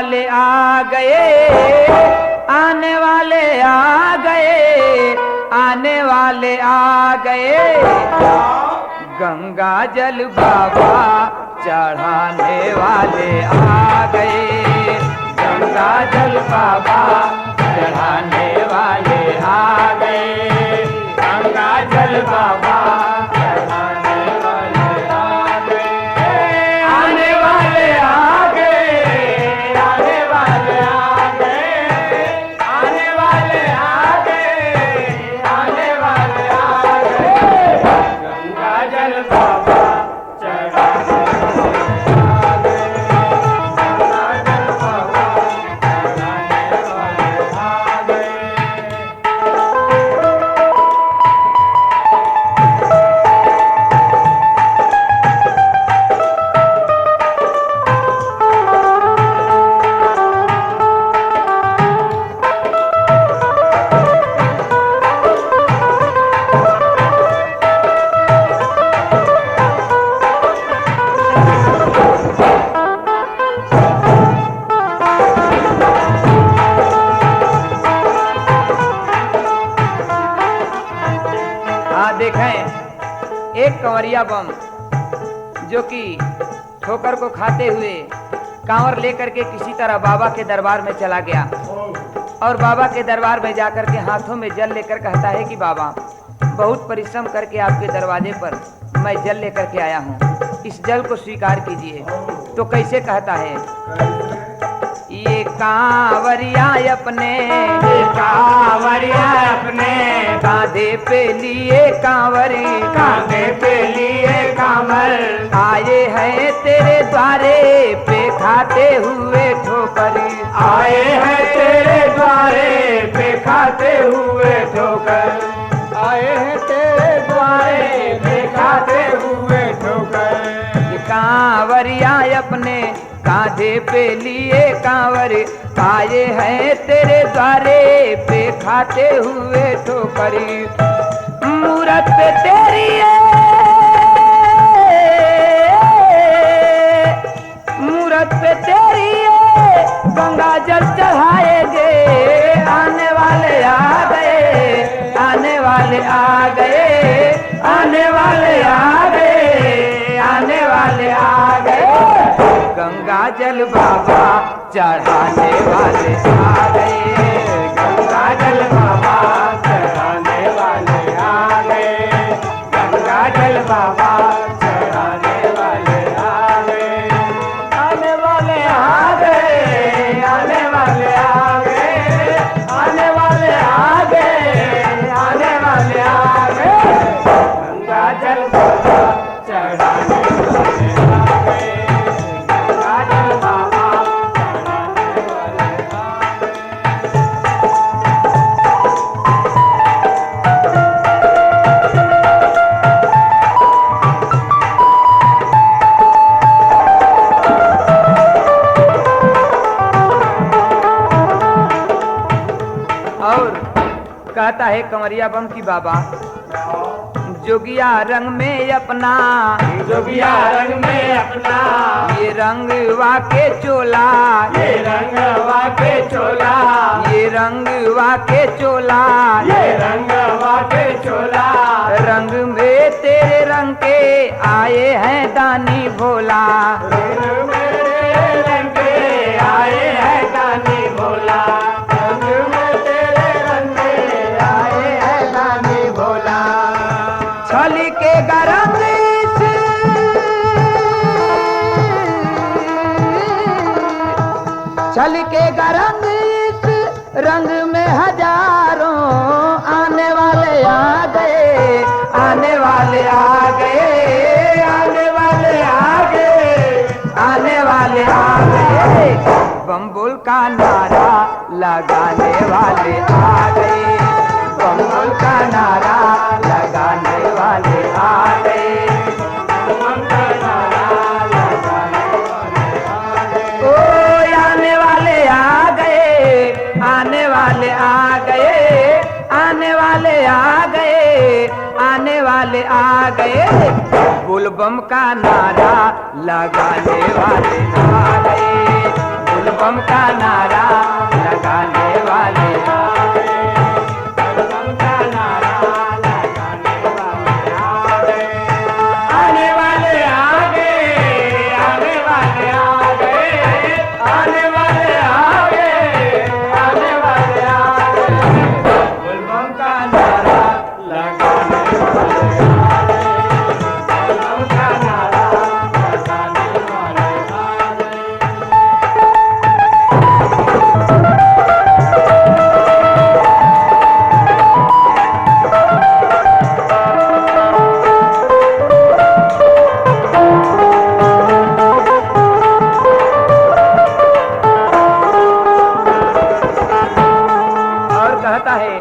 वाले आ गए, आने वाले आ गए, आने वाले आ गए। गंगा जल बाबा चढ़ाने वाले आ गए, गंगा जल बाबा चढ़ाने वाले आ गए, गंगा जल बाबा चढ़ाने वाले आ गए। आने वाले आ गए, आने वाले आ गए, आने वाले आ गए, आने वाले आ गए। गंगा जल बाबा चढ़ाने देखें, एक कंवरिया बम जो कि ठोकर को खाते हुए कांवर लेकर के किसी तरह बाबा के दरबार में चला गया और बाबा के दरबार में जाकर के हाथों में जल लेकर कहता है कि बाबा बहुत परिश्रम करके आपके दरवाजे पर मैं जल लेकर के आया हूँ, इस जल को स्वीकार कीजिए। तो कैसे कहता है, ये कांवरिया अपने, ये कांवरिया अपने कांधे पे लिए कांवरी, कांधे पे लिए कांवर, आए हैं तेरे द्वारे पे खाते हुए ठोकरी, आए हैं तेरे द्वारे पे खाते हुए ठोकर, आए हैं तेरे द्वारे पे खाते हुए ठोकर। ये कांवरिया अपने कांधे पे लिए कांवर, आए हैं तेरे द्वारे पे खाते हुए ठोकरी। मूरत पे तेरी मूरत पे तेरी गंगा जल चढ़ाएंगे, आने वाले आ गए, आने वाले आ गए, आने वाले आ गए, आने वाले आ गए। गंगा जल बाबा चढ़ाने वाले आ गए, गंगा जल बाबा चढ़ाने वाले आ गए, गंगा जल बाबा चढ़ाने वाले आ गए। आने वाले आ गए, आने वाले आ गए, आने वाले आ गए, आने वाले आ गए। गंगा जल बाबा चढ़ाने वाले आ गए, कहता है कंवरिया बम की बाबा जोगिया रंग में अपना, जोगिया रंग में अपना, ये रंग वाके चोला, ये रंग वाके चोला, ये रंग वाके चोला, ये रंग वाके चोला। रंग में तेरे रंग के आए हैं दानी भोला, रंग में तेरे रंग के आए हैं दानी भोला, छली के गरंग छली के गरंग रंग में हजारों आने वाले आ गए, आने वाले आ गए, आने वाले आ गए, आने वाले आ गए। बम्बुल का नारा लगाने वाले आ गए, बम्बुल का नारा लगाने वाले आ गए, बम्बुल का नारा लगाने वाले आ गए। ओ आने वाले आ गए, आने वाले आ गए, आने वाले आ गए, आने वाले आ गए। बुलबम का नारा लगाने वाले आ गए, बोल बम का नारा लगाने वाले आ गए, बोल बम का नारा लगाने वाले आ गए, आने वाले आ गए, आने वाले आ गए, आने वाले आ गए, आने वाले आ गए, बोल बम का नारा लगाने वाले आ गए, बोल बम का नारा लगाने वाले आ गए। और कहता है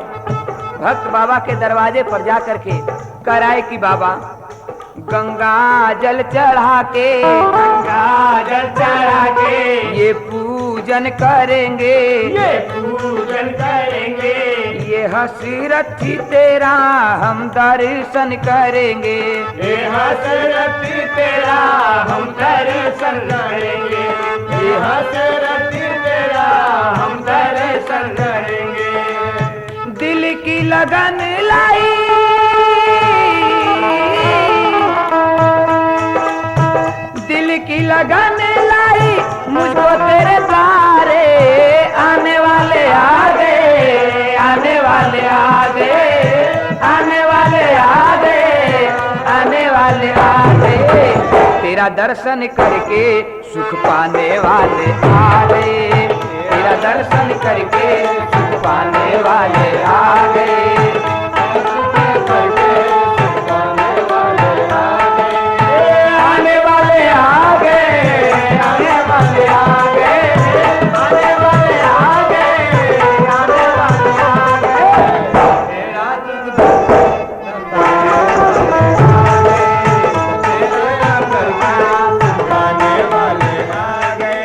भक्त बाबा के दरवाजे पर जा करके कराए कि बाबा गंगा जल चढ़ा के, गंगा जल चढ़ा के ये पूजन करेंगे, ये पूजन करेंगे, ये हसरथी तेरा हम दर्शन करेंगे, ये हसरथी तेरा हम दर्शन करेंगे, ये हसरथी तेरा हम दर्शन करेंगे। दिल की लगन लाई, दिल की लगन लाई मुझको तेरे द्वारे, आने वाले आ गए, आने वाले आ गए, आने वाले आ गए, आने वाले आ गए, तेरा दर्शन करके सुख पाने वाले आ गए, तेरा दर्शन करके सुख पाने वाले आ गए, करके सुख पाने वाले आ गए, आने वाले आ गए, आने वाले आ गए, आने वाले आ गए, आने वाले आ गए, तेरा सुखाने वाले आ गए।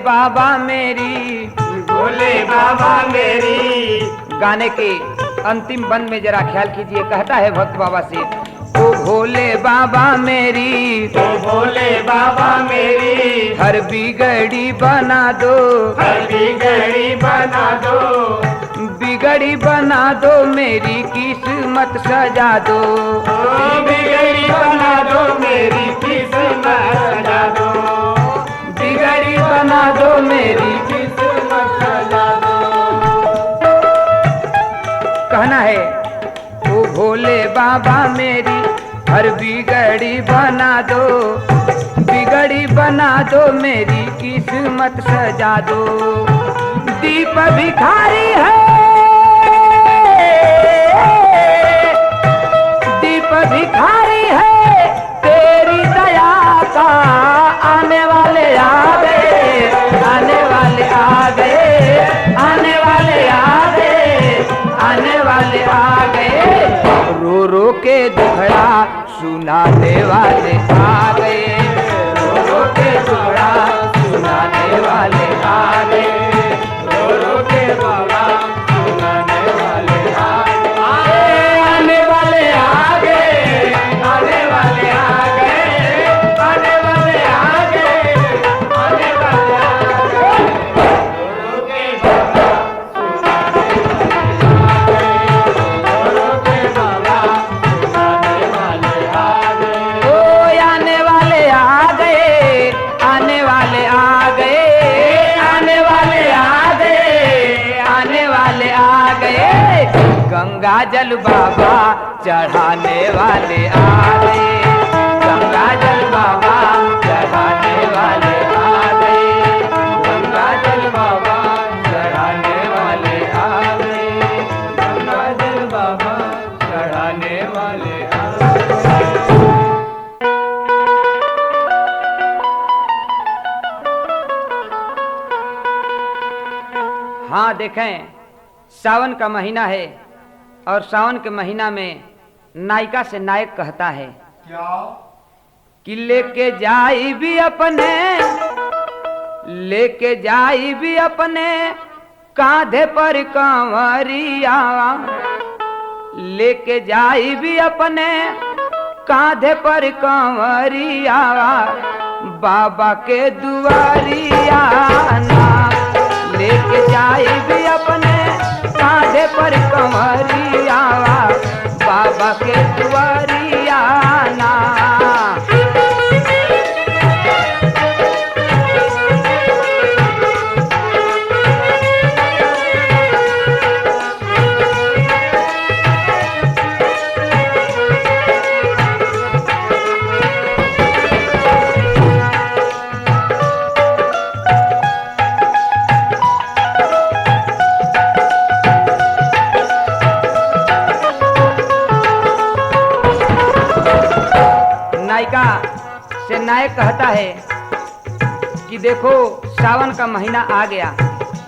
बाबा मेरी, भोले बाबा मेरी, गाने के अंतिम बंद में जरा ख्याल कीजिए, कहता है भक्त बाबा से, ओ भोले बाबा मेरी, ओ भोले बाबा मेरी, हर बिगड़ी बना दो, हर बिगड़ी बना दो, बिगड़ी बना दो मेरी किस्मत सजा दो, बिगड़ी बना दो मेरी किस्मत सजा दो, बिगड़ी बना दो मेरी किस्मत सजा दो। कहना है ओ भोले बाबा मेरी हर बिगड़ी बना दो, बिगड़ी बना दो मेरी किस्मत सजा दो, दीप भिखारी है, दीप भिखारी है तेरी दया का, आने वाले आ गए, आने वाले आ गए, आने वाले आ गए, आने वाले आ गए, रो रो के दुखड़ा सुनाने वाले आ गए, रो रो के दुखड़ा सुनाने वाले आ गए, रो रो के बाबा सुनाने वाले आ गए, आने वाले आ गए, आने वाले आ गए, आने वाले आ गए, आने वाले आ गए, रो रो के बाबा गंगा जल बाबा चढ़ाने वाले आ गए, गंगा जल बाबा चढ़ाने वाले आ गए, गंगा जल बाबा चढ़ाने वाले आ गए, गंगा जल बाबा चढ़ाने वाले आ गए। हाँ देखें, सावन का महीना है और सावन के महीना में नायिका से नायक कहता है क्या? कि लेके जाई भी अपने कांधे पर कांवरिया, लेके जाई भी अपने कांधे पर कांवरिया, बाबा के दुआरिया ना। लेके जाई भी अपने कांधे पर कांवरिया, बाबा के दुआरिया ना। नायिका से नायक कहता है कि देखो सावन का महीना आ गया,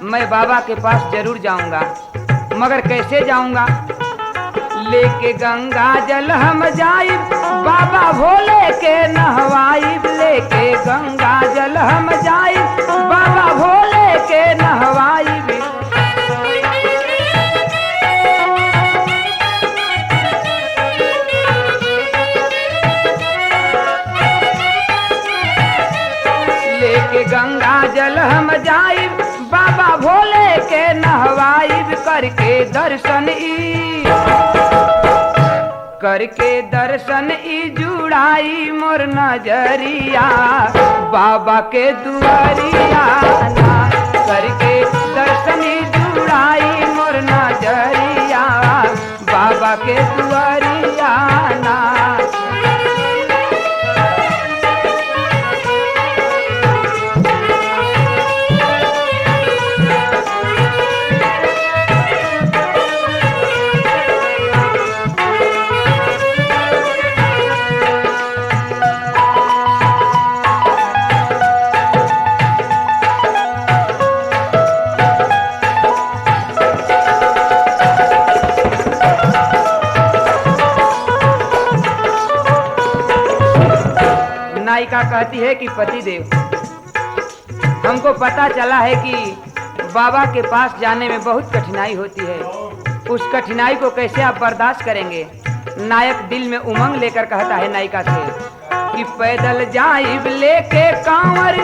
मैं बाबा के पास जरूर जाऊंगा, मगर कैसे जाऊंगा? लेके गंगा जल हम जाइब, बाबा भोले के नहवाइब। लेके गंगा जल हम जाइब, बाबा भोले के नहवाइब। लेके गंगा जल हम जाइब, बाबा भोले के नहवाइब। करके दर्शन ई जुड़ाई मोर नजरिया, बाबा के दुआरिया ना। करके दर्शन ई जुड़ाई मोर नजरिया, बाबा के दुआरिया ना। नायिका कहती है कि पतिदेव, हमको पता चला है कि बाबा के पास जाने में बहुत कठिनाई होती है, उस कठिनाई को कैसे आप बर्दाश्त करेंगे? नायक दिल में उमंग लेकर कहता है नायिका से कि पैदल जाइब लेके कांवर,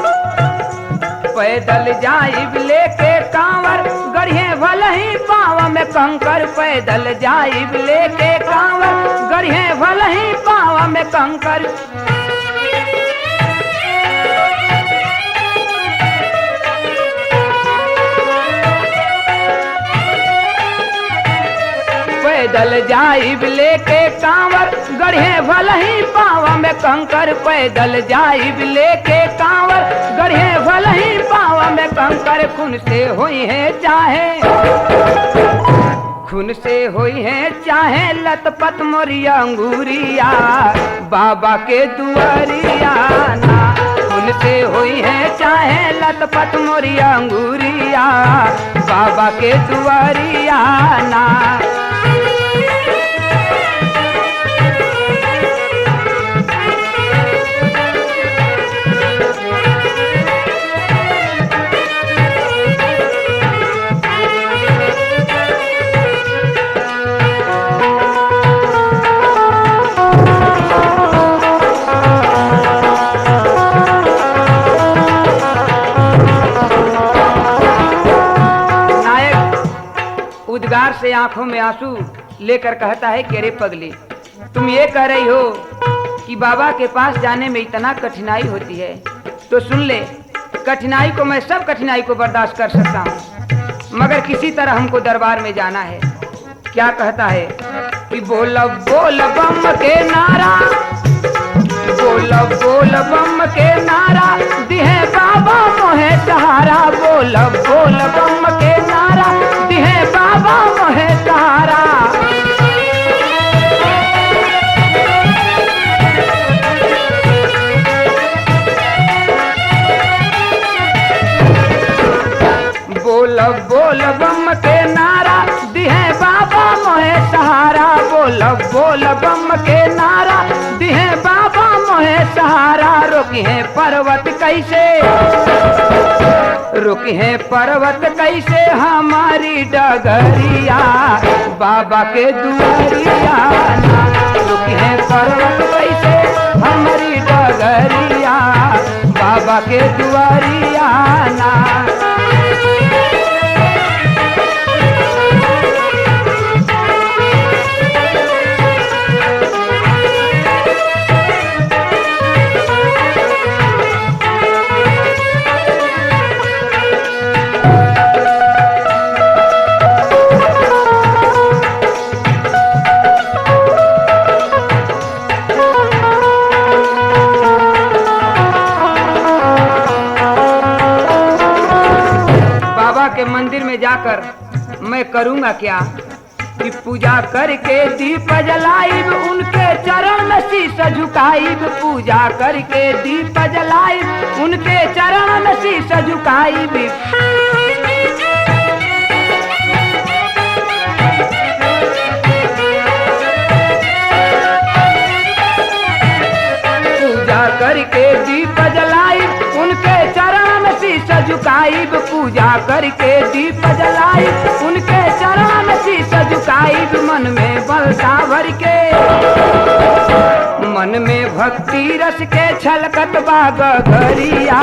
पैदल जाइब लेके कांवर, गढ़िए भले ही पाँव में कंकर। पैदल जाइब लेके कांवर, गढ़िए भले ही पाँव में कंकर। पैदल जाइब लेके कांवर, गढ़े भले ही पाँव में कंकर। पैदल जाइब लेके कांवर, गढ़े भले ही पाँव में कंकर। खून से हुई है चाहे लतपत मोरिया अंगूरिया, बाबा के दुआरिया ना। खून से हुई है चाहे लतपत मोरिया अंगूरिया, बाबा के दुआरिया ना। उद्गार से आंखों में आंसू लेकर कहता है कि अरे पगली, तुम ये कह रही हो कि बाबा के पास जाने में इतना कठिनाई होती है, तो सुन ले, कठिनाई को मैं सब कठिनाई को बर्दाश्त कर सकता हूँ, मगर किसी तरह हमको दरबार में जाना है। क्या कहता है कि बोल बोल बम के नारा, बोल बोल बम के नारा, दिहे बाबा मोहे सहारा। बोल बोल बम के नारा, दिहे बाबा मोहे सहारा। बोल बोल बम के नारा, पर्वत कैसे, रुकी है पर्वत कैसे हमारी डगरिया, बाबा के दुआरिया ना। रुकी है पर्वत कैसे हमारी डगरिया, बाबा के दुआरिया ना। के मंदिर में जाकर मैं करूंगा क्या कि पूजा करके दीप जलाइब, उनके चरण में शीश झुकाइब। पूजा करके दीप जलाइब, उनके चरण में शीश झुकाइब। पूजा करके दीप जलाइब, उनके चरण में शीश झुकाइब। पूजा करके दीप जलाइब, उनके चरण में शीश झुकाइब। मन में बलसा भर के, मन में भक्ति रस के छलकत बा गगरिया,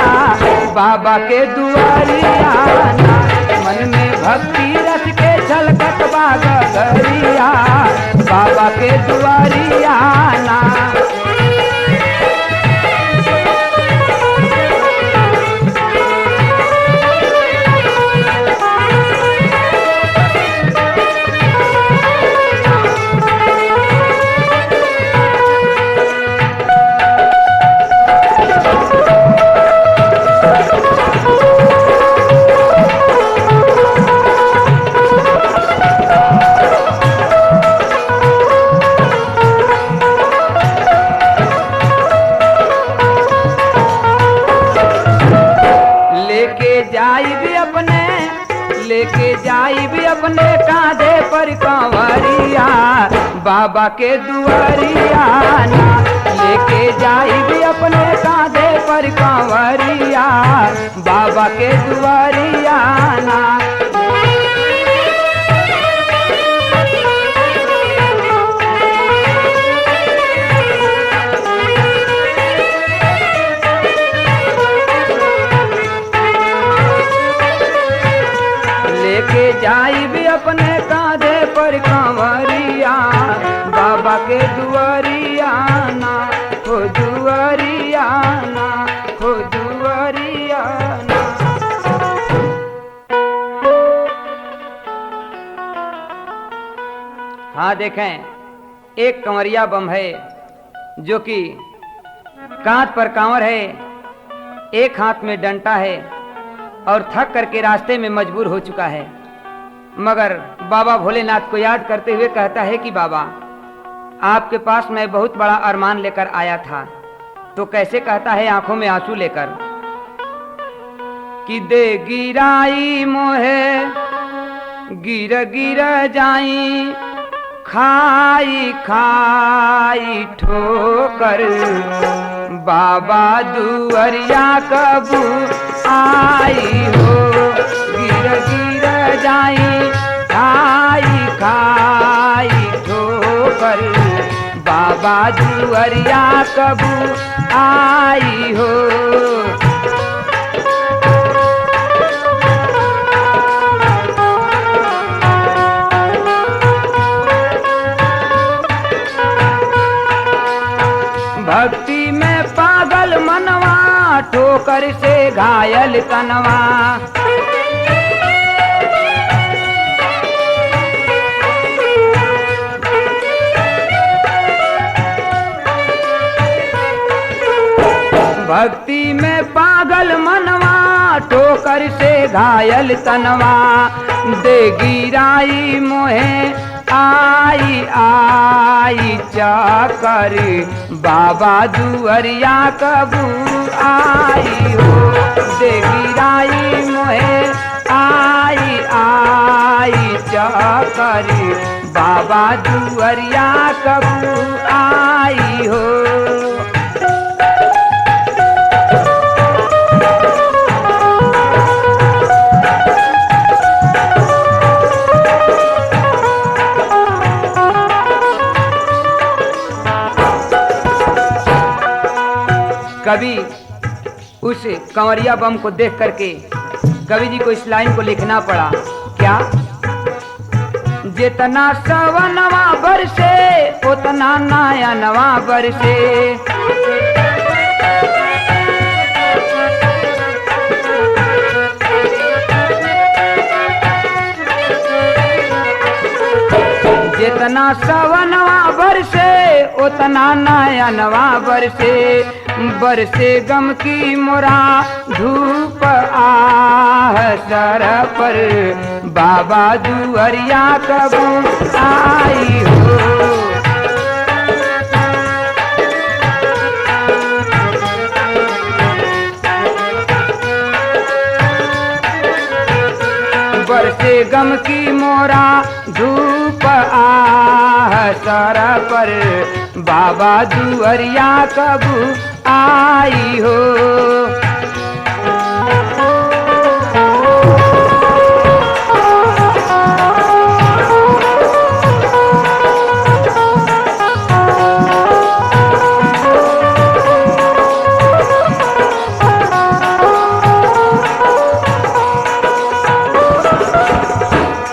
बाबा के दुआरिया ना। मन में भक्ति रस के छलकत बा गगरिया, बाबा के दुआरिया ना। लेके जाइब अपने कांधे पर कंवरिया, बाबा के दुआरिया ना। लेके जाइब अपने कांधे पर कंवरिया, बाबा के दुआरिया ना। लेके जाइब अपने कांधे पर कंवरिया, बाबा के दुआरिया ना। हो दुआरिया ना, हो दुआरिया ना। हाँ देखें, एक कंवरिया बम है जो कि कांध पर कांवर है, एक हाथ में डंटा है और थक करके रास्ते में मजबूर हो चुका है। मगर बाबा भोलेनाथ को याद करते हुए कहता है कि बाबा, आपके पास मैं बहुत बड़ा अरमान लेकर आया था। तो कैसे कहता है, आंखों में आंसू लेकर कि दे गिराई मोहे गिर गिर जाई, खाई खाई ठोकर, बाबा दुआरिया कबू आई हो। गिर गिर जाई, खाई खाई ठोकर, बाबा दुआरिया कबू आई हो। भक्ति में पागल मनवा, ठोकर से घायल तनवा। भक्ति में पागल मनवा, ठोकर से घायल तनवा। दे गिराई मोहे आई आई चाकर, बाबा दुआरिया कबू आई हो। दे गिराई मोहे आई आई चाकर, बाबा दुआरिया कबू आई हो। कवि उस कंवरिया बम को देख करके कवि जी को इस लाइन को लिखना पड़ा। क्या? जितना सवनवा बरसे उतना नयनवा बरसे, जितना सवनवा बरसे उतना नयनवा बरसे, बरसे गम की मोरा धूप आह सर पर, बाबा दुअरिया कब आई हो। बरसे गम की मोरा धूप आह सर पर, बाबा दुअरिया कब आई हो।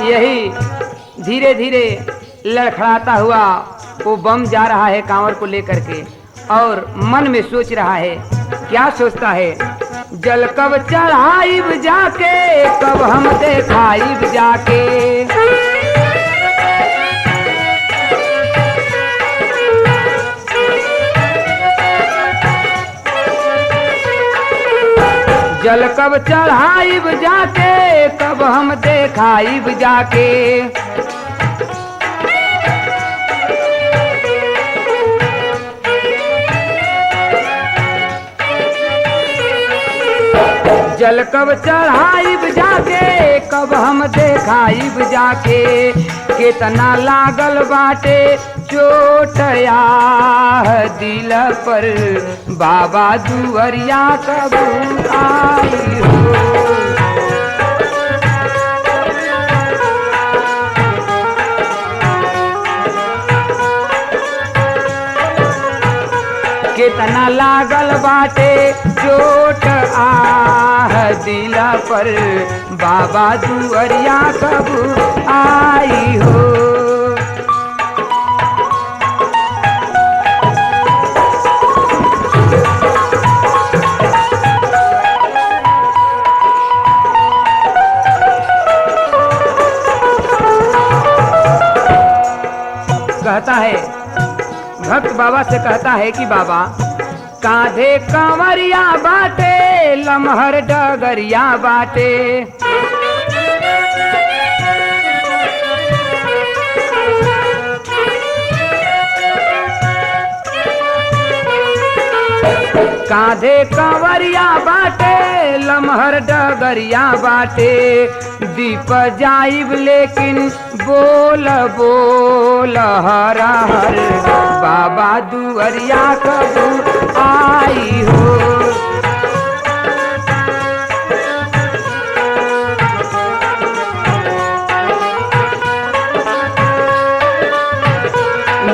यही धीरे धीरे लड़खड़ाता हुआ वो बम जा रहा है कांवर को लेकर के, और मन में सोच रहा है। क्या सोचता है? जल कब चढ़ाइब जाके, कब हम देखाइब जाके, जल कब चढ़ाइब जाके, कब हम देखाइब जाके। जल कब चढ़ाइब जाके, कब हम देखाइब जाके, कितना लागल बाटे चोट याह दिल पर, बाबा दुअरिया कब आई हो। कितना लागल बाटे चोट आह दिल पर, बाबा दुअरिया कब आई हो। कहता है, भक्त बाबा से कहता है कि बाबा कांधे कंवरिया बाटे, लमहर डगरिया बाटे, कांधे कंवरिया बाटे, लमहर डगरिया बाटे, दीप जाइब लेकिन बोल बोल हर हर, बाबा दुअरिया कब आई हो।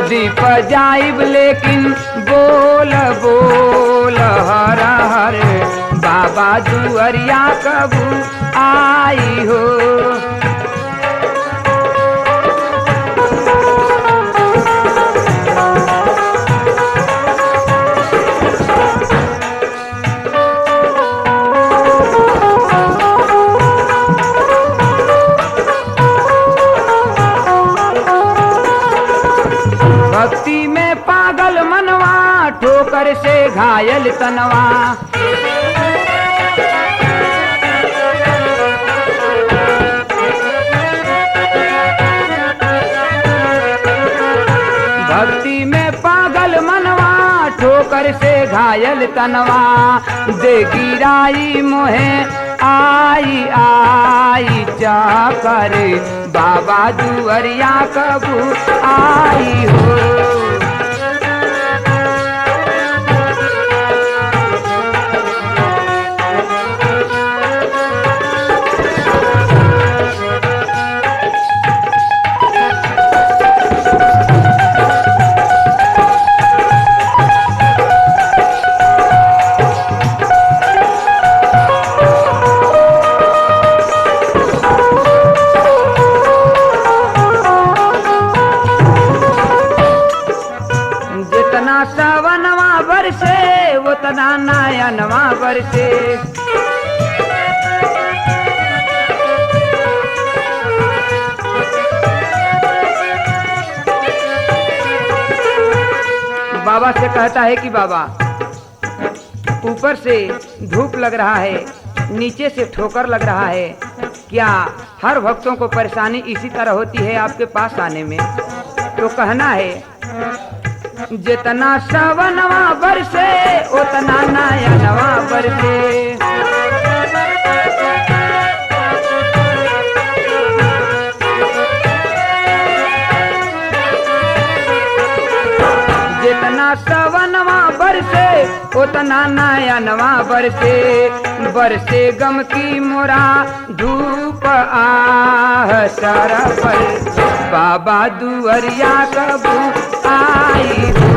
दीप जाइब लेकिन बोल बोल हर हर, बाबा दुअरिया कब आई हो। भक्ति में पागल मनवा, ठोकर से घायल तनवा, भक्ति में पागल मनवा, ठोकर से घायल तनवा, दे गिराई मोहे आई आई चाकर, बाबा दुअरिया कब आई हो। उतना नयनवा बरसे। बाबा से कहता है कि बाबा ऊपर से धूप लग रहा है, नीचे से ठोकर लग रहा है, क्या हर भक्तों को परेशानी इसी तरह होती है आपके पास आने में? तो कहना है जितना सवनवा बरसे उतना नयनवा बरसे। जितना सवनवा बरसे उतना नयनवा बरसे। बरसे गम की मोरा धूप आह सारा पर, बाबा दुअरिया कब आई हो।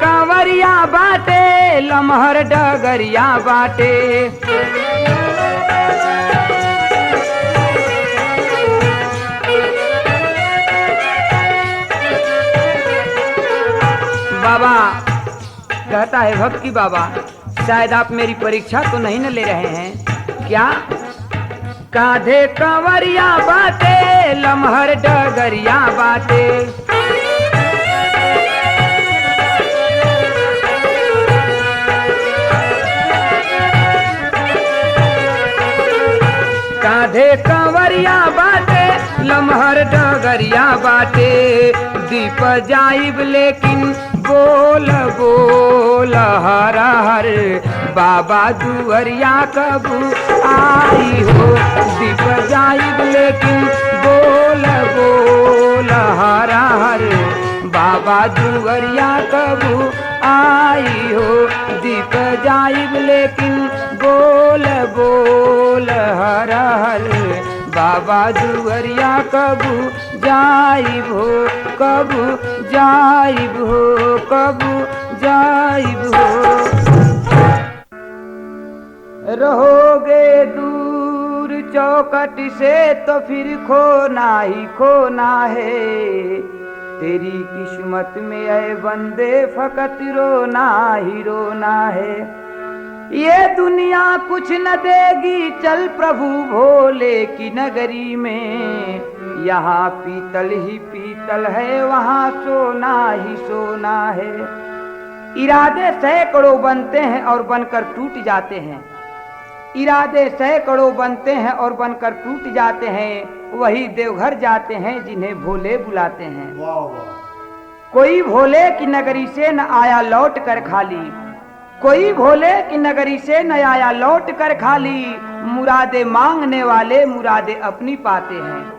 कंवरिया बाटे लमहर डगरिया बाटे। बाबा कहता है भक्त की बाबा शायद आप मेरी परीक्षा तो नहीं न ले रहे हैं क्या? कांधे कंवरिया बाटे लमहर डगरिया बाटे। कांधे कंवरिया बाटे लमहर डगरिया बाटे। दीप जाइब लेकिन बोल बोल हर हर, बाबा दुअरिया कब आई हो। दीप जाइब लेकिन बोल बोल हर हर, बाबा दुअरिया कब आई हो। दीप जाइब लेकिन बोल बोल हर हर, बाबा दुअरिया कब जाइब हो, कब जाइब हो, कब जाइब हो। रहोगे दूर चौखट से तो फिर खोना ही खोना है। तेरी किस्मत में है बंदे फकत रोना ही रोना है। ये दुनिया कुछ न देगी चल प्रभु भोले की नगरी में। यहाँ पीतल ही पीतल है वहाँ सोना ही सोना है। इरादे सैकड़ों बनते हैं और बनकर टूट जाते हैं। इरादे सैकड़ों बनते हैं और बनकर टूट जाते हैं। वही देवघर जाते हैं जिन्हें भोले बुलाते हैं। वाह वाह। कोई भोले की नगरी से न आया लौट कर खाली। कोई भोले की नगरी से न आया लौट कर खाली। मुरादे मांगने वाले मुरादे अपनी पाते हैं।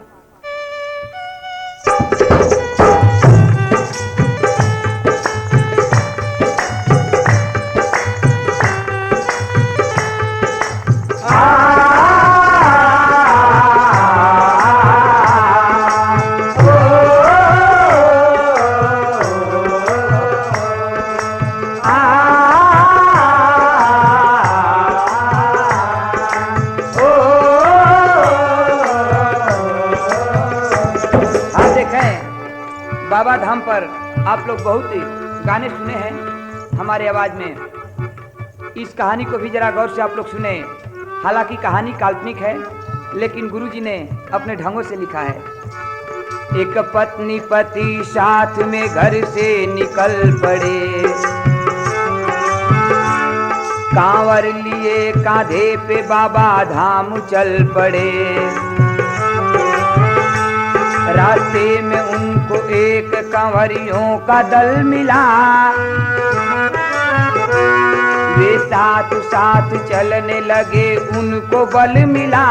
बाबा धाम पर आप लोग बहुत ही गाने सुने हैं हमारे आवाज में। इस कहानी को भी जरा गौर से आप लोग सुने। हालांकि कहानी काल्पनिक है लेकिन गुरुजी ने अपने ढंगों से लिखा है। एक पत्नी पति साथ में घर से निकल पड़े। कांवर लिए कांधे पे बाबा धाम चल पड़े। रास्ते में उनको एक कांवरियों का दल मिला। वे साथ साथ चलने लगे, उनको बल मिला।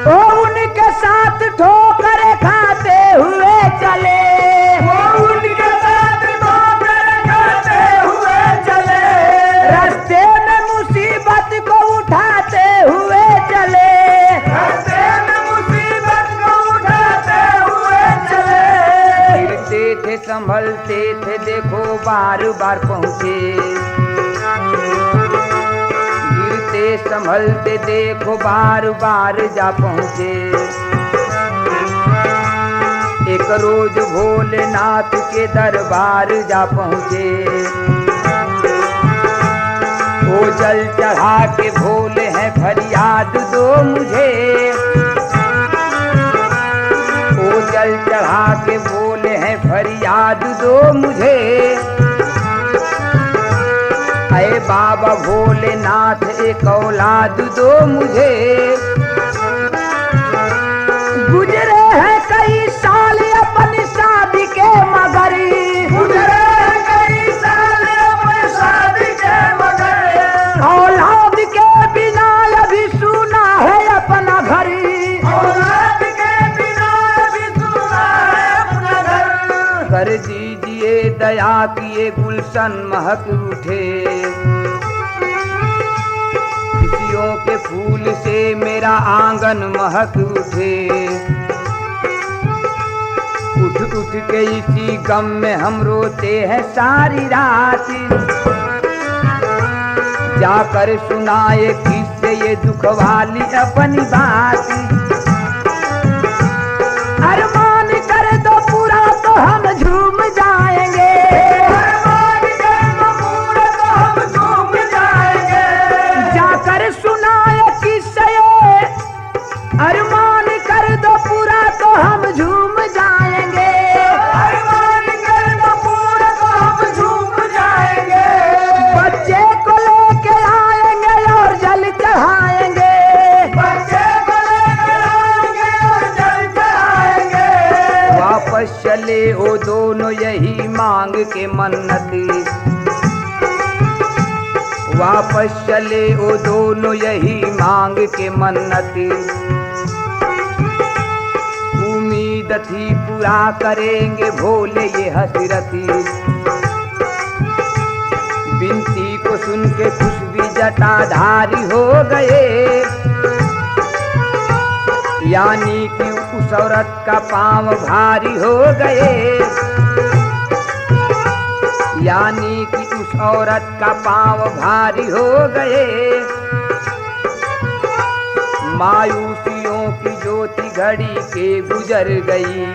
वो उनके साथ ठोकर खाते हुए चले। वो उनके साथ ठोकर खाते हुए चले। रास्ते में मुसीबत को उठाते हुए चले। रास्ते में मुसीबत को उठाते हुए चले। गिरते थे संभलते थे, देखो बार बार पहुँचे। संभलते देखो बार बार जा पहुँचे। एक रोज भोलेनाथ के दरबार जा पहुँचे। वो जल चढ़ा के भोले हैं फरियाद दो मुझे। वो जल चढ़ा के भोले हैं फरियाद दो मुझे। अरे बाबा भोलेनाथ एक औलाद दो मुझे। गुजरे हैं कई साल अपनी शादी के मगर। गुजरे हैं कई साल अपनी शादी के मगर। औलाद के बिना अभी सुना है अपना घर। औलाद के बिना अभी सुना है अपना घर। कर दीजिए दया किए गुलशन महक उठे। खुशियों के फूल से मेरा आंगन महक उठे। उठ उठ के इसी गम में हम रोते हैं सारी रात। जाकर सुनाए किससे ये दुख वाली अपनी बात। अरमान कर दो पूरा तो हम झूम जाएंगे। अरमान कर दो पूरा तो हम झूम जाएंगे। जाकर सुनाए किससे अरमान कर दो पूरा तो हम झूम जाएंगे। अरमान कर दो पूरा तो हम झूम जाएंगे। बच्चे को लेके आएंगे और जल चढ़ाएंगे। बच्चे को लेके आएंगे और जल चढ़ाएंगे। वापस चले वो दोनों यही मांग के मन्नती। वापस चले वो दोनों यही मांग के मन्नती। उम्मीद थी पूरा करेंगे भोले ये हसरती। बिनती को सुन के खुश भी जटाधारी हो गए। यानी कि उस औरत का पांव भारी हो गए। यानी कि उस औरत का पांव भारी हो गए। मायूसियों की ज्योति घड़ी के गुजर गई।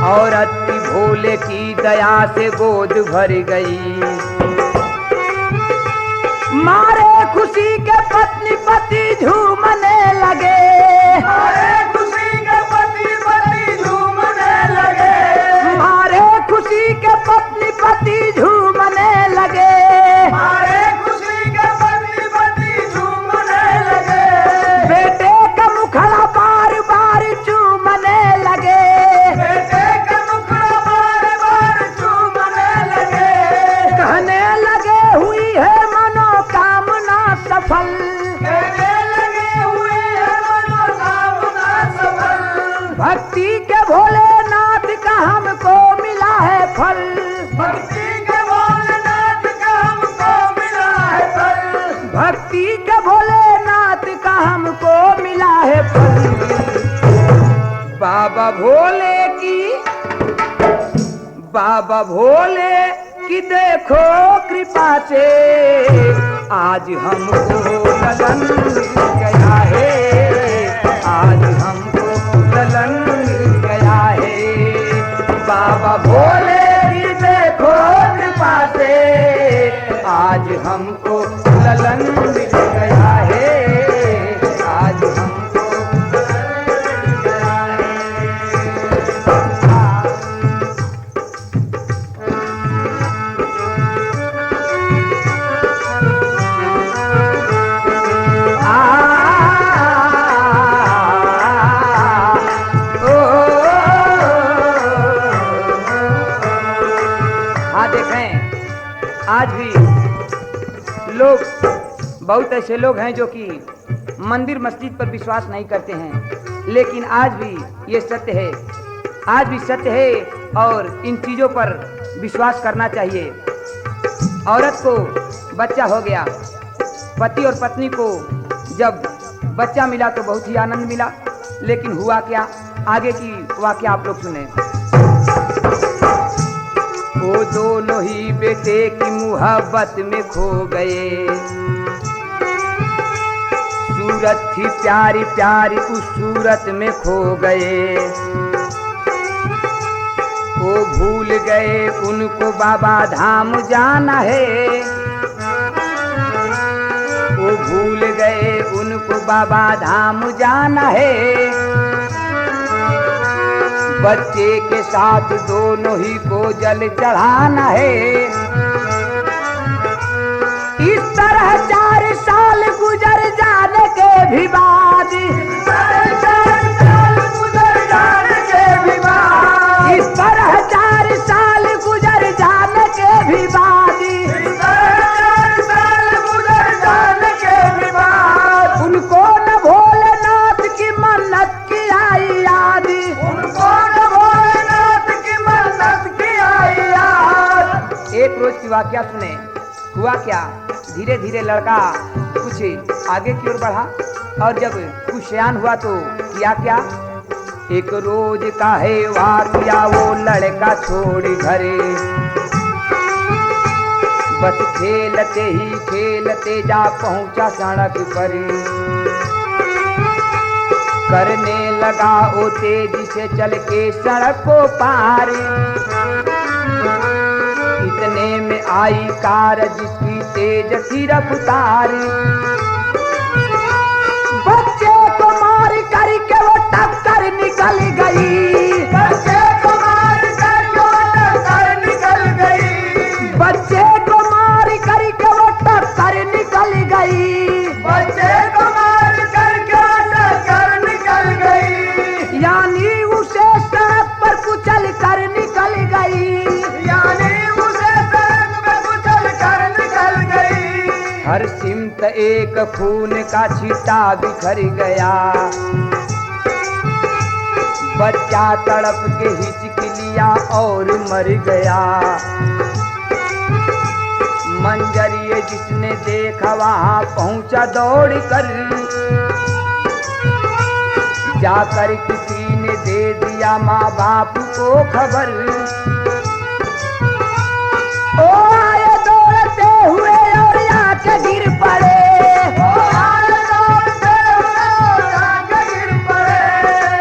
औरत की भोले की दया से गोद भर गई। मारे खुशी के पत्नी पति झूमने लगे। मारे खुशी के पति पति झूमने लगे। मारे खुशी के पत्नी पति झूमने लगे। मारे खुशी के पति पति झूमने लगे। बेटे का मुखड़ा बार बार चूमने लगे। बेटे का मुखड़ा बार बार चूमने लगे। कहने लगे हुई है मनोकामना सफल। कहने लगे हुई है मनोकामना सफल। भक्ति के भोलेनाथ का हमको मिला है फल। भक्ति के भोलेनाथ का हमको मिला है फल। भक्ति के भोलेनाथ का हमको मिला है फल। बाबा भोले की, बाबा भोले की देखो कृपा से आज हमको लगन गया है। आज हमको लगन गया है। बाबा भोले की देखो कृपा से आज हमको ललन गया है। आज हमको गया है। आज भी लोग, बहुत ऐसे लोग हैं जो कि मंदिर मस्जिद पर विश्वास नहीं करते हैं, लेकिन आज भी ये सत्य है, आज भी सत्य है और इन चीज़ों पर विश्वास करना चाहिए। औरत को बच्चा हो गया, पति और पत्नी को जब बच्चा मिला तो बहुत ही आनंद मिला, लेकिन हुआ क्या, आगे की वाकया आप लोग सुने। वो दोनों ही बेटे की मुहब्बत में खो गए, सूरत थी प्यारी प्यारी उस सूरत में खो गए। वो भूल गए उनको बाबा धाम जाना है, वो भूल गए उनको बाबा धाम जाना है। बच्चे के साथ दोनों ही को जल चढ़ाना है। इस तरह 4 साल गुजर जाने के भी बाद, इस तरह 4 साल गुजर जाने के भी बाद, इस तरह 4 साल गुजर जाने के भी बाद, इस तरह 4 साल गुजर जाने के भी बाद, उनको न भोलेनाथ की मन्नत की आई याद, उनको न भोलेनाथ की मन्नत की आई याद। एक रोज की वाकया सुने। हुआ क्या, धीरे धीरे लड़का कुछ आगे की ओर बढ़ा और जब कुछ सयान हुआ तो किया क्या। एक रोज का है वाकया, वो लड़का छोड़ घरे, बस खेलते ही खेलते जा पहुंचा सड़क पर। करने लगा वो तेजी से चल के सड़क को पार। इतने में आई कार जिसकी तेज थी रफ्तार। बच्चे को मार करके वो टक्कर निकल गई, बच्चे को मार करके वो टक्कर निकल गई, बच्चे को मार करके वो टक्कर निकल गई, बच्चे को मार करके वो टक्कर निकल गई। यानी उसे सड़क पर कुचल कर निकल गई, यानी हर सिमत एक खून का छींटा बिखर गया। बच्चा तड़प के हिचक लिया और मर गया। मंजर ये जिसने देखा वहां पहुंचा दौड़ कर, जाकर किसी ने दे दिया माँ बाप को खबर। ओ आए दौड़ते हुए और आके गिर पड़े, ओ आए दौड़ते हुए और आके गिर पड़े,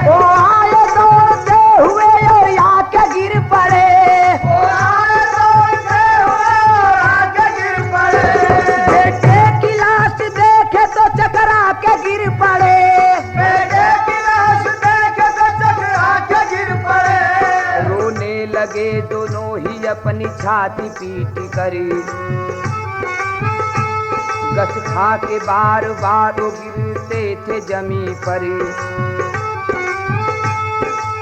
ओ आए दौड़ते हुए और आके गिर पड़े, ओ आए दौड़ते हुए और आके गिर पड़े। बेटे की लाश देखे तो चकरा के गिर पड़े, बेटे की लाश देखे तो चकरा के गिर पड़े। रोने लगे दोनों ही अपनी छाती पीट करी, गस खा के बार बार वो गिरते थे जमी पर।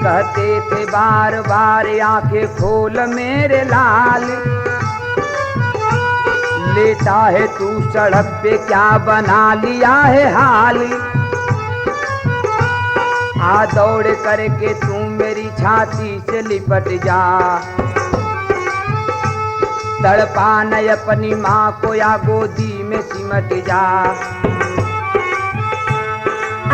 कहते थे बार बार आंखें खोल मेरे लाल, लेटा है तू सड़क पे क्या बना लिया है हाल। आ दौड़ करके तू मेरी छाती से लिपट जा, तड़पा न अपनी माँ को या गोदी में सिमट जा।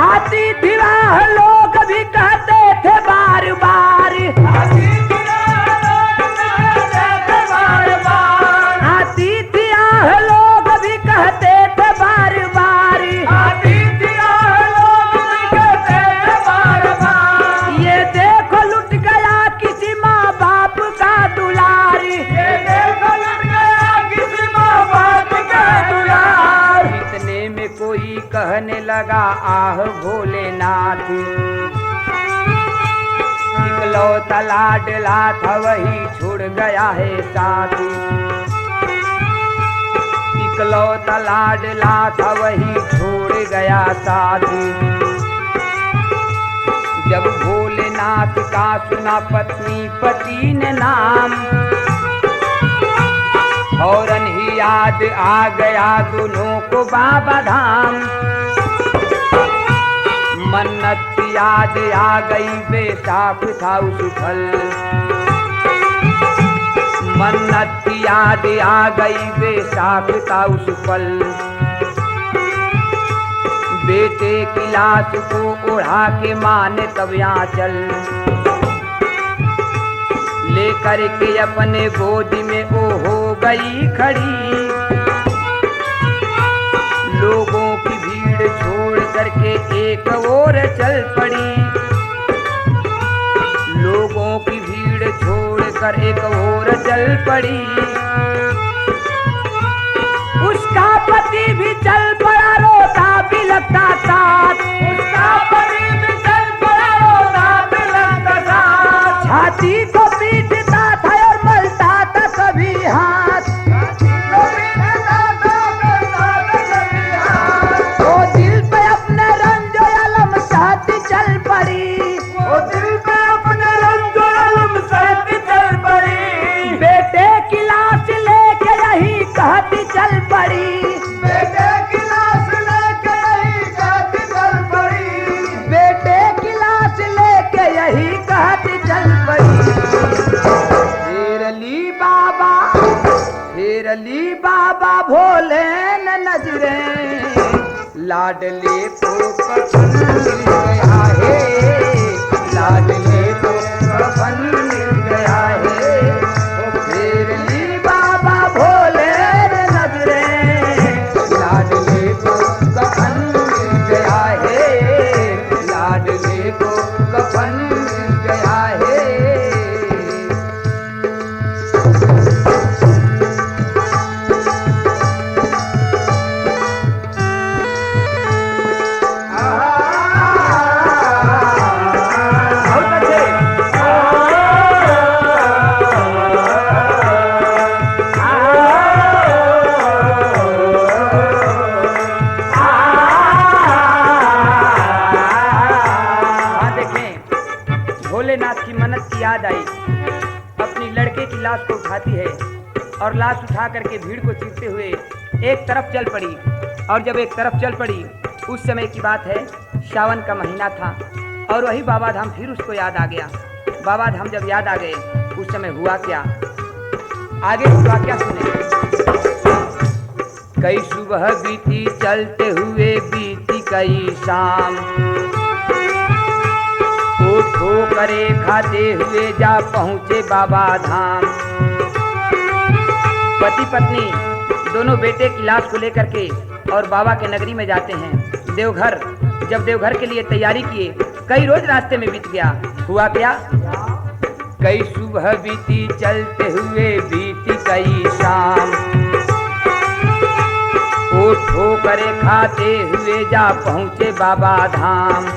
आती थी राह लोग भी कहते थे बार बार, आती थी राह लोग कहते थे बार बार, आती थी राह लोग भी कहते थे बार बार, आती थी राह लोग भी कहते थे बार बार। ये देखो लुट गया किसी माँ बाप का दुलार, ये देखो लुट गया किसी माँ बाप का दुलार। इतने में कोई कहने लगा आह भोलेनाथ, इकलौता लाडला था वही छुड़ गया है साथ, इकलौता लाडला था वही छोड़ गया साथ। जब भोलेनाथ का सुना पत्नी पति ने नाम, औरन याद आ गया दोनों को बाबा धाम। मन्नत याद आ गई बेसाख था उस फल। मन्नत याद आ गई बेसाख था उस पल। बेटे की लाश को ओढ़ा के माँ ने तब यहाँ चल लेकर के अपने गोद में वो हो गई खड़ी। लोगों की भीड़ छोड़ करके एक ओर चल पड़ी। लोगों की भीड़ छोड़कर एक ओर चल पड़ी। उसका पति भी चल पड़ा रोता भी लगता साथ। उसका पति भी चल पड़ा रोता भी लगता साथ। छाती को पीटता था और मलता था कभी हाथ। वो दिल पे अपने रंजो अलम सहती चल पड़ी। वो दिल पे अपने रंजो अलम सहती चल पड़ी। बेटे की लाश लेके यही कहती चल पड़ी। बेटे की लाश लेके यही कहती चल पड़ी। बेटे की लाश लेके यही कहती चल पड़ी। फिर अली बाबा भोले न नजरे लाडले को कफन मिल गया है। लाडले को कफन मिल गया है। फिर अली बाबा भोले न नजरे लाडले को कफन मिल गया है। लाडले को कफन मिल गया है। भोलेनाथ की मन्नत की याद आई। अपनी लड़के की लाश को उठाती है और लाश उठा करके भीड़ को चीरते हुए एक तरफ चल पड़ी। और जब एक तरफ चल पड़ी उस समय की बात है, सावन का महीना था और वही बाबा धाम फिर उसको याद आ गया। बाबा धाम जब याद आ गए उस समय हुआ क्या, आगे हुआ क्या सुने। कई सुबह बीती चलते हुए बीती कई शाम। ठोकरे खाते हुए जा पहुँचे बाबा धाम। पति पत्नी दोनों बेटे की लाश को लेकर के और बाबा के नगरी में जाते हैं देवघर। जब देवघर के लिए तैयारी किए कई रोज रास्ते में बीत गया। हुआ क्या, कई सुबह बीती चलते हुए बीती कई शाम। वो ठोकरे खाते हुए जा पहुँचे बाबा धाम।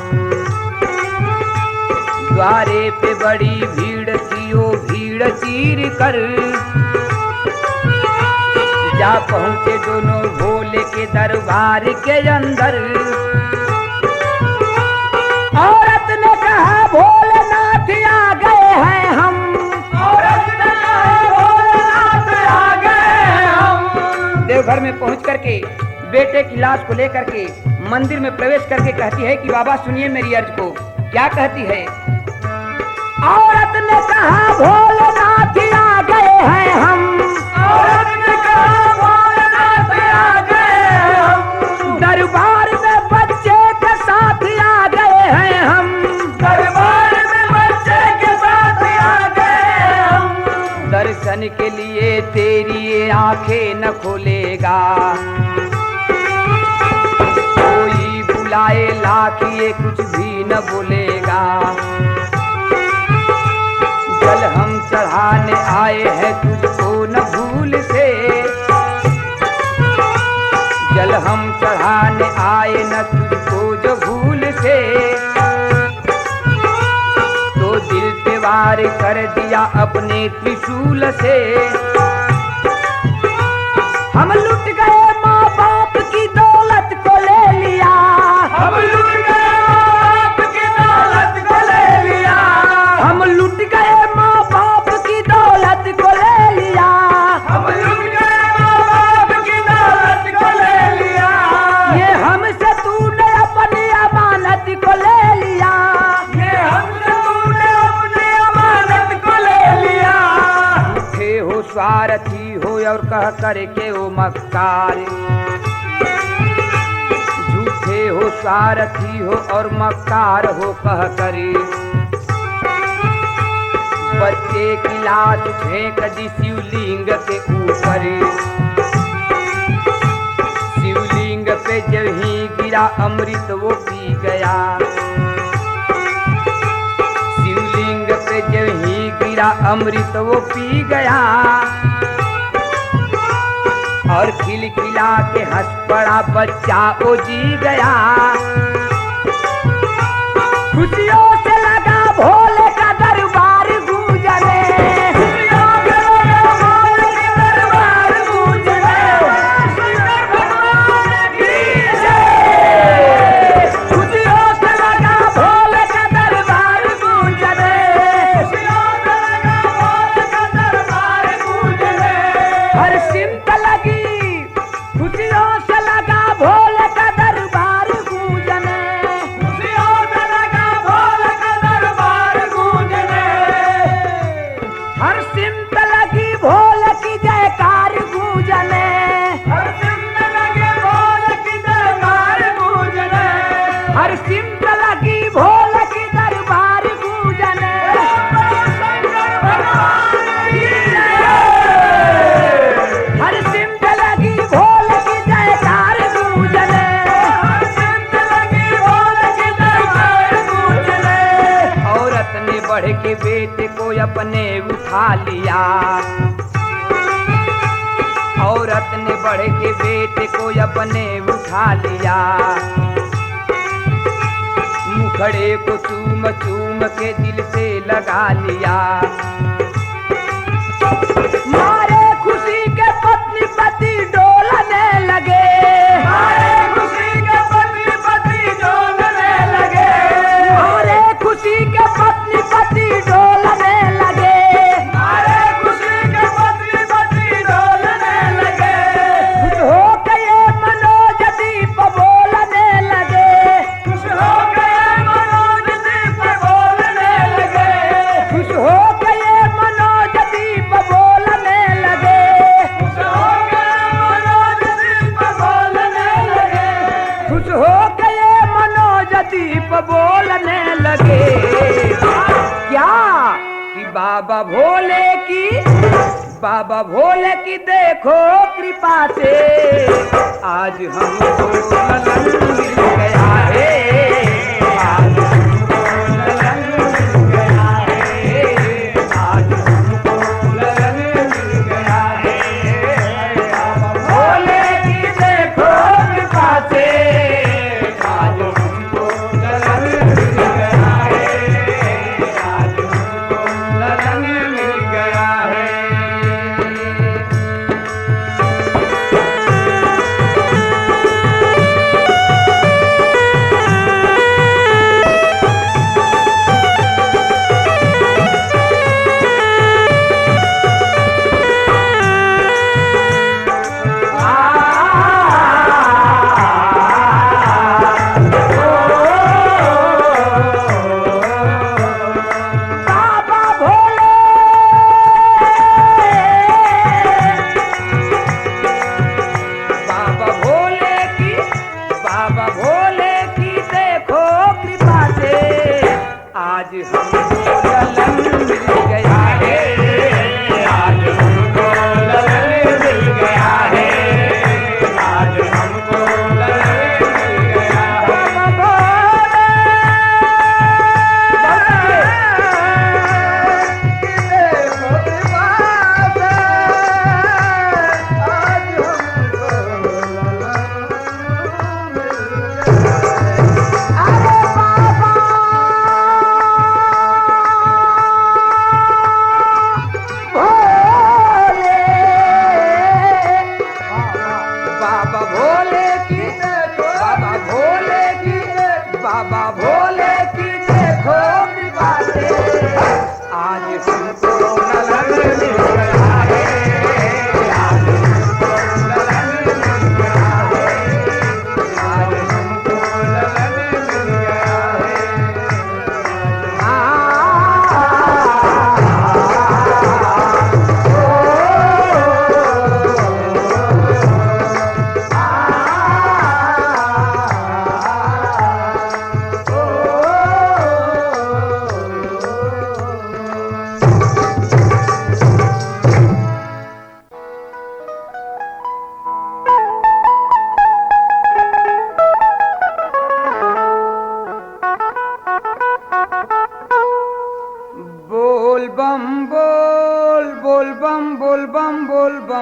द्वारे पे बड़ी भीड़ थी, वो भीड़ चीर कर जा पहुँचे दोनों भोले के दरबार के अंदर। औरत ने कहा भोलेनाथ आ गए हैं हम। औरत ने कहा भोलेनाथ आ गए हैं हम। देवघर में पहुँच करके बेटे की लाश को लेकर के मंदिर में प्रवेश करके कहती है कि बाबा सुनिए मेरी अर्ज को। क्या कहती है, औरत ने कहा भोलेनाथ आ गए हैं हम। औरत ने कहा भोलेनाथ आ गए हैं हम। दरबार में बच्चे के साथ आ गए हैं हम। दरबार में बच्चे के साथ आ गए हैं हम। दर्शन के लिए तेरी ये आंखें न खोलेगा। कोई बुलाए लाखिए कुछ भी न बोलेगा। जल हम चढ़ाने आए हैं तुझको न भूल से। जल हम चढ़ाने आए न तुझको जो भूल से। तो दिल पे वार कर दिया अपने त्रिशूल से। हम लुट गए माँ बाप की दौलत को ले लिया। हम लुट गए माँ बाप की दौलत को ले लिया। हम लुट गए माँ बाप की दौलत को ले लिया। हम लुट गए माँ बाप की सारथी हो और कह करके ओ मक्कार, झूठे हो सारथी हो और मक्कार हो कह करे, बच्चे की लाश फेंक दी शिवलिंग के ऊपर, शिवलिंग पे जब ही गिरा अमृत वो पी गया, शिवलिंग पे जब ही गिरा अमृत वो पी गया, और खिलखिला के हंस पड़ा बच्चा ओ जी गया। खुशियों से लगा भोले का दरबार गूंजने, खुशियों से लगा भोले का दरबार गूंजने, शंकर भगवान की जय। खुशियों से लगा भोले का दरबार गूंजने, खुशियों से लगा भोले का दरबार गूंजने, हर सिमत लगी खुशियों से लगा भोले का दरबार गूंजने, खुशियों से लगा भोले का दरबार गूंजने, हर सिमत लगी भोले की जयकार गूंजने, हर सिमत लगी भोले की दरबार गूंजने, हर सिमत लगी भोले की दरबार गूंजने, शंकर भगवान की जय। हर सिमत लगी भोले की जयकार गूंजने, हर सिमत लगी भोले की जयकार गूंजने, औरत ने बढ़ के बेटे को अपने उठा लिया, औरत ने बढ़ के बेटे को अपने उठा लिया, मुखड़े को चूम चूम के दिल से लगा लिया, मारे खुशी के पत्नी पति डोलने लगे, मारे खुशी के पत्नी पति डोलने लगे, मारे खुशी के पत्नी पति डोलने लगे, मारे खुशी के पत्नी पति डोलने लगे, खुश हो गए मनोज दीप बोलने लगे, खुश हो गए मनोज दीप बोलने लगे, खुश हो गए मनोज दीप बोलने लगे, खुश हो गए मनोज दीप बोलने लगे, खुश हो गए मनोज दीप बोलने लगे। क्या कि बाबा भोले की देखो कृपा से आज हमको ललन मिल गया है, आज हमको ललन मिल गया है, आज हमको ललन मिल गया है, बाबा भोले की देखो कृपा से आज हमको ललन मिल गया है, आज हमको ललन मिल गया है।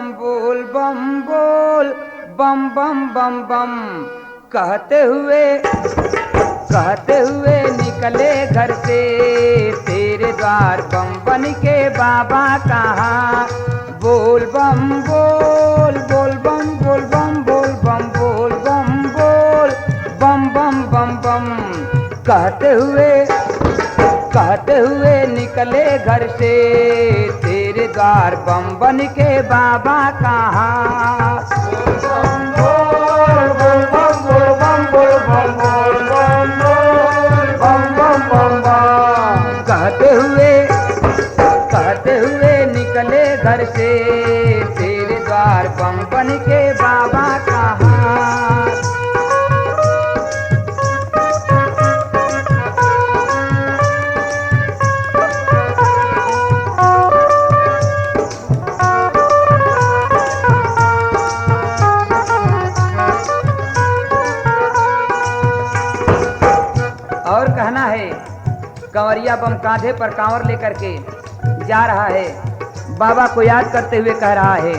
बम बोल बम बम बम बम कहते हुए निकले घर से तेरे द्वार बम बन के बाबा कहाँ बोल बम बोल बम बोल बम बम बम बम कहते हुए निकले घर से तेरे द्वार बम बन के बाबा कहाँ कहते हुए निकले घर से तेरे द्वार बम बन के बाबा कहाँ और कहना है कंवरिया बम कांधे पर कांवर लेकर के जा रहा है, बाबा को याद करते हुए कह रहा है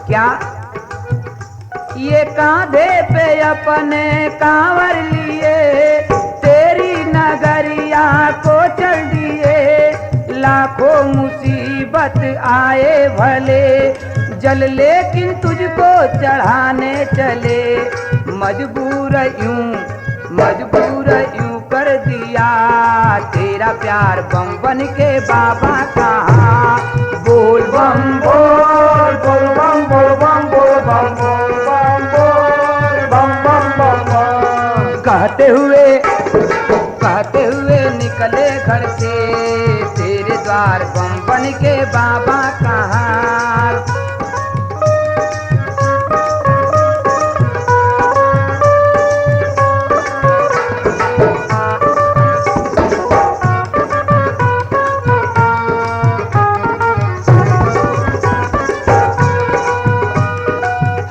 क्या ये कांधे पे अपने कांवर लिए तेरी नगरिया को चल दिए लाखों मुसीबत आए भले जल लेकिन तुझको चढ़ाने चले मजबूर यूं कर दिया तेरा प्यार बम बन के बाबा कहाँ बोल बम बोल बम बम कहते हुए निकले घर से तेरे द्वार बम बन के बाबा कहाँ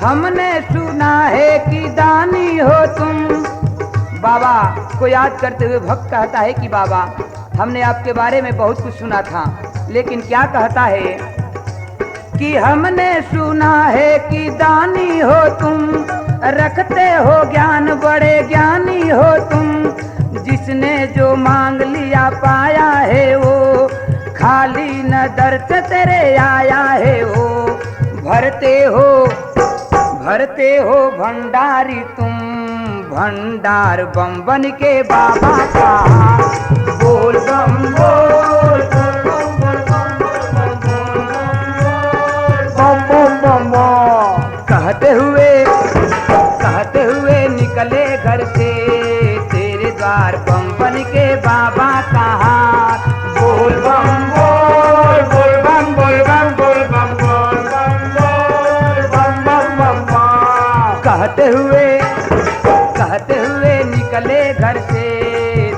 हमने सुना है कि दानी हो तुम बाबा को याद करते हुए भक्त कहता है कि बाबा हमने आपके बारे में बहुत कुछ सुना था लेकिन क्या कहता है कि हमने सुना है कि दानी हो तुम रखते हो ज्ञान बड़े ज्ञानी हो तुम जिसने जो मांग लिया पाया है वो खाली न दर से तेरे आया है वो भरते हो भंडारी तुम भंडार बम बन के बाबा का बोल बम बोल कहते हुए निकले घर से तेरे द्वार बम बन के बाबा कहा बोल बम बोल बम कहते हुए निकले घर से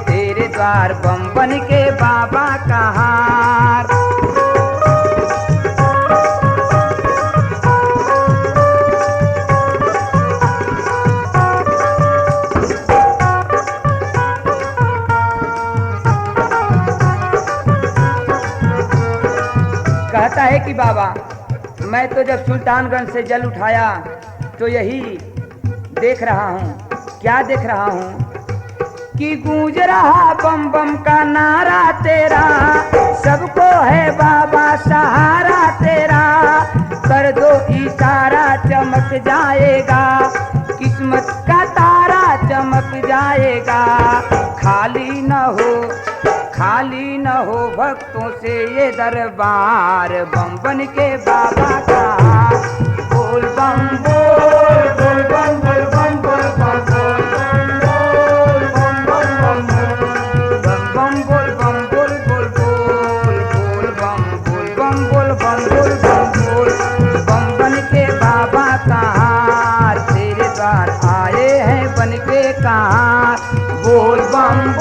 तेरे द्वार बम बन के बाबा कहा कहता है कि बाबा मैं तो जब सुल्तानगंज से जल उठाया तो यही देख रहा हूँ क्या देख रहा हूँ कि गूंज रहा बम बम का नारा तेरा सबको है बाबा सहारा तेरा कर दो इशारा चमक जाएगा किस्मत का तारा चमक जाएगा खाली न हो भक्तों से ये दरबार बम बन के बाबा का बोल बम बोल बम बन के बाबा कहाँ तेरे द्वार आए हैं बन के कहाँ बोल बम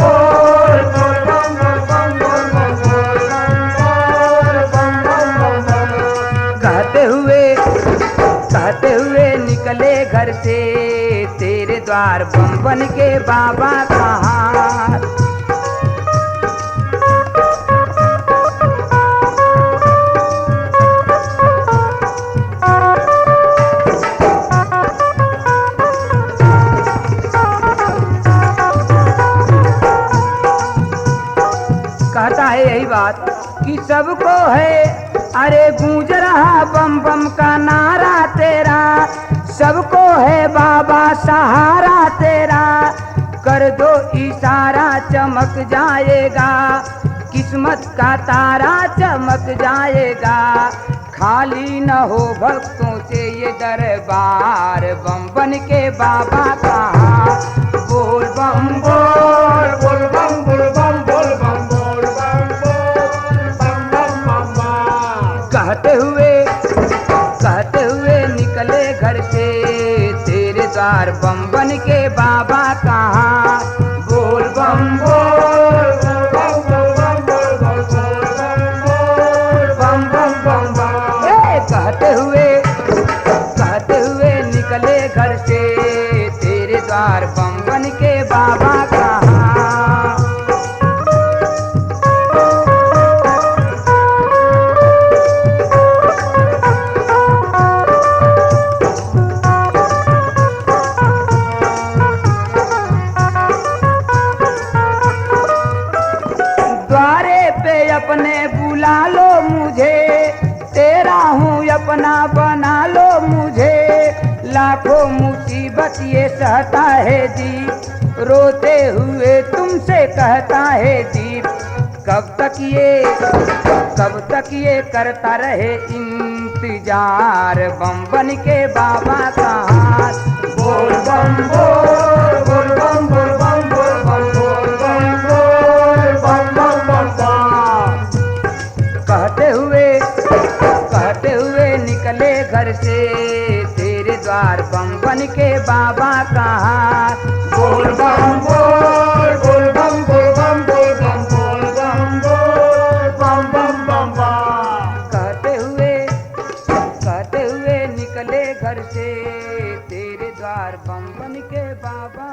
कहते हुए निकले घर से तेरे द्वार बम बन के बाबा कहाँ सबको है अरे गूंज रहा बम बम का नारा तेरा, सबको है बाबा सहारा तेरा, कर दो इशारा चमक जाएगा, किस्मत का तारा चमक जाएगा, खाली न हो भक्तों से ये दरबार, बम बन के बाबा कहा बोल बम बोल, बोल बम बोल बम बोल बम बोल बम बोल बम बम बम। कहते हुए निकले घर से तेरे द्वार, बम बन के बाबा कहा बोल बम बोल, बम बोल बम बोल बम बम बम बम। कहते हुए निकले घर से तेरे द्वार, बम बन के बाबा कहा। द्वारे पे अपने बुला लो मुझे, तेरा हूँ अपना बना लो मुझे, लाखों मुसीबत ये सहता है जी, रोते हुए तुमसे कहता है जी, कब तक ये करता रहे इंतजार, बम बन के बाबा का हाथ बोल बम बोल, बोल बम बोल बम बोल बम बोल बम बोल बम बम बम बम। कहते हुए निकले घर से तेरे द्वार, बम बन के बाबा कहा बोल बम बोल, बोल बम बोल बम बोल बम बोल बम बोल बम बम बम बम। कहते हुए निकले घर से तेरे द्वार, बम बन के बाबा